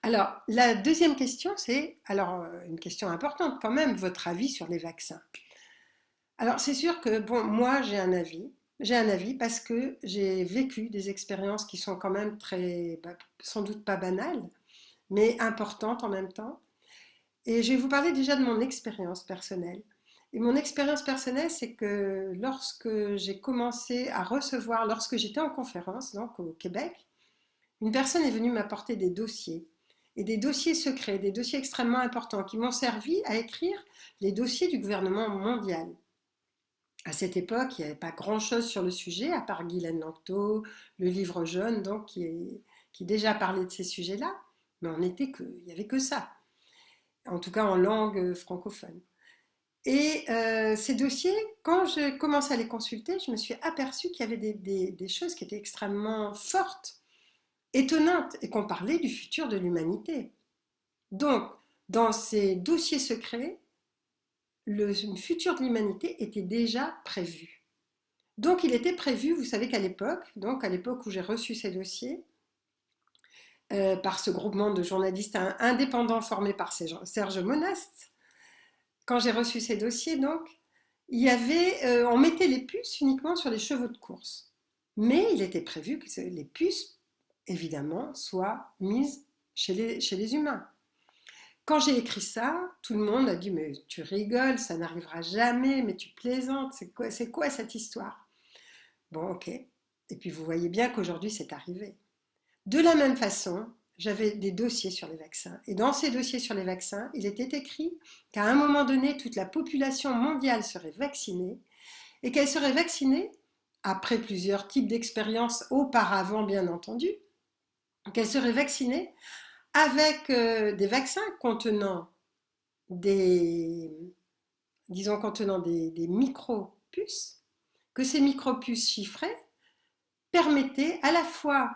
Alors, la deuxième question, c'est, une question importante quand même, votre avis sur les vaccins. Alors, c'est sûr que, bon, moi, j'ai un avis parce que j'ai vécu des expériences qui sont quand même très, sans doute pas banales, mais importantes en même temps. Et je vais vous parler déjà de mon expérience personnelle. Et mon expérience personnelle, c'est que lorsque j'ai commencé à recevoir, lorsque j'étais en conférence, donc au Québec, une personne est venue m'apporter des dossiers, et des dossiers secrets, des dossiers extrêmement importants qui m'ont servi à écrire les dossiers du gouvernement mondial. À cette époque, il n'y avait pas grand-chose sur le sujet, à part Guylaine Lanctot, le livre jaune, donc, qui déjà parlait de ces sujets-là, mais il n'y avait que ça, en tout cas en langue francophone. Et ces dossiers, quand je commençais à les consulter, je me suis aperçue qu'il y avait des choses qui étaient extrêmement fortes, étonnantes, et qu'on parlait du futur de l'humanité. Donc, dans ces dossiers secrets, le futur de l'humanité était déjà prévu. Donc, il était prévu, vous savez qu'à l'époque, donc à l'époque où j'ai reçu ces dossiers, par ce groupement de journalistes indépendants formé par Serge Monast, quand j'ai reçu ces dossiers, donc, on mettait les puces uniquement sur les chevaux de course. Mais il était prévu que les puces, évidemment, soient mises chez les humains. Quand j'ai écrit ça, tout le monde a dit mais tu rigoles, ça n'arrivera jamais, mais tu plaisantes, c'est quoi cette histoire? Bon, ok. Et puis vous voyez bien qu'aujourd'hui c'est arrivé. De la même façon, j'avais des dossiers sur les vaccins. Et dans ces dossiers sur les vaccins, il était écrit qu'à un moment donné, toute la population mondiale serait vaccinée et qu'elle serait vaccinée, après plusieurs types d'expériences auparavant bien entendu, qu'elle serait vaccinée avec des vaccins contenant des, des micro-puces, que ces micro-puces chiffrées permettaient à la fois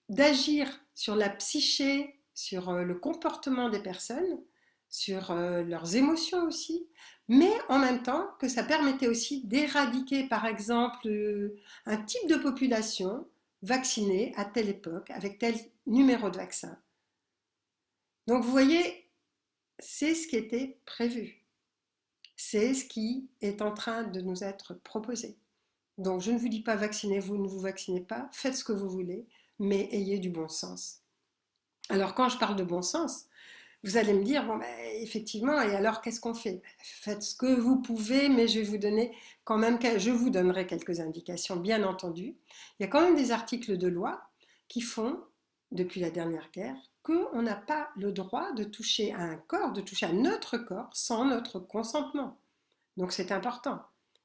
d'agir sur la psyché, sur le comportement des personnes, sur leurs émotions aussi, mais en même temps que ça permettait aussi d'éradiquer par exemple un type de population vaccinée à telle époque avec tel numéro de vaccin. Donc vous voyez, c'est ce qui était prévu. C'est ce qui est en train de nous être proposé. Donc je ne vous dis pas vaccinez-vous, ne vous vaccinez pas, faites ce que vous voulez, mais ayez du bon sens. Alors quand je parle de bon sens, vous allez me dire, bon, ben, effectivement, et alors qu'est-ce qu'on fait? Faites ce que vous pouvez, mais je vais vous donner quand même, je vous donnerai quelques indications, bien entendu. Il y a quand même des articles de loi qui font, depuis la dernière guerre, qu'on n'a pas le droit de toucher à un corps, de toucher à notre corps sans notre consentement. Donc c'est important.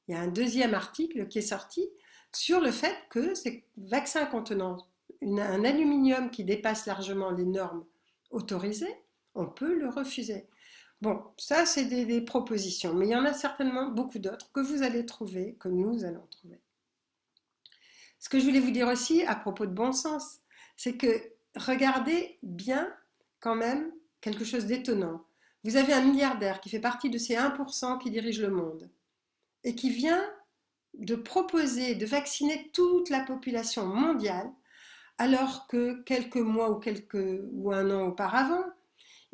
Il y a un deuxième article qui est sorti sur le fait que ces vaccins contenant un aluminium qui dépasse largement les normes autorisées, on peut le refuser. Bon, ça c'est des propositions, mais il y en a certainement beaucoup d'autres que vous allez trouver, que nous allons trouver. Ce que je voulais vous dire aussi à propos de bon sens, c'est que regardez bien quand même quelque chose d'étonnant. Vous avez un milliardaire qui fait partie de ces 1% qui dirigent le monde et qui vient de proposer de vacciner toute la population mondiale, alors que quelques mois ou un an auparavant,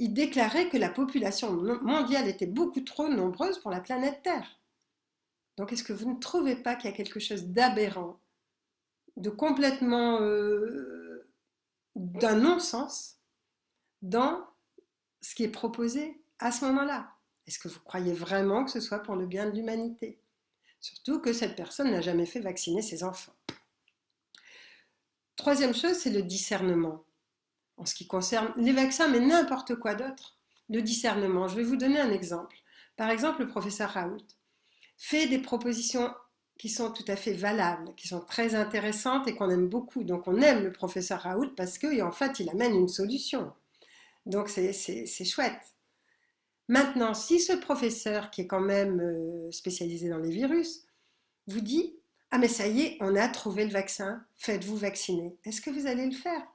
il déclarait que la population mondiale était beaucoup trop nombreuse pour la planète Terre. Donc est-ce que vous ne trouvez pas qu'il y a quelque chose d'aberrant, de complètement d'un non-sens dans ce qui est proposé à ce moment-là? Est-ce que vous croyez vraiment que ce soit pour le bien de l'humanité? Surtout que cette personne n'a jamais fait vacciner ses enfants. Troisième chose, c'est le discernement. En ce qui concerne les vaccins, mais n'importe quoi d'autre. Le discernement. Je vais vous donner un exemple. Par exemple, le professeur Raoult fait des propositions qui sont tout à fait valables, qui sont très intéressantes et qu'on aime beaucoup. Donc on aime le professeur Raoult parce qu'en fait, il amène une solution. Donc c'est chouette. Maintenant, si ce professeur, qui est quand même spécialisé dans les virus, vous dit ah mais ça y est, on a trouvé le vaccin, faites-vous vacciner. Est-ce que vous allez le faire?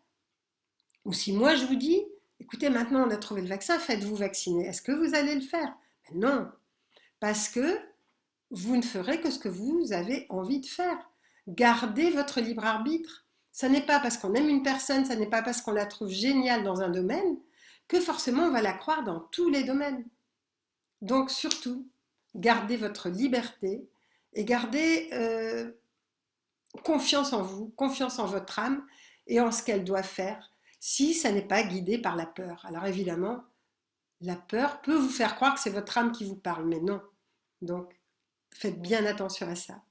Ou si moi je vous dis écoutez, maintenant on a trouvé le vaccin, faites-vous vacciner. Est-ce que vous allez le faire? Non, parce que vous ne ferez que ce que vous avez envie de faire. Gardez votre libre arbitre. Ça n'est pas parce qu'on aime une personne, ça n'est pas parce qu'on la trouve géniale dans un domaine que forcément on va la croire dans tous les domaines. Donc surtout, gardez votre liberté et gardez confiance en vous, confiance en votre âme et en ce qu'elle doit faire si ça n'est pas guidé par la peur. Alors évidemment, la peur peut vous faire croire que c'est votre âme qui vous parle, mais non. Donc faites bien attention à ça.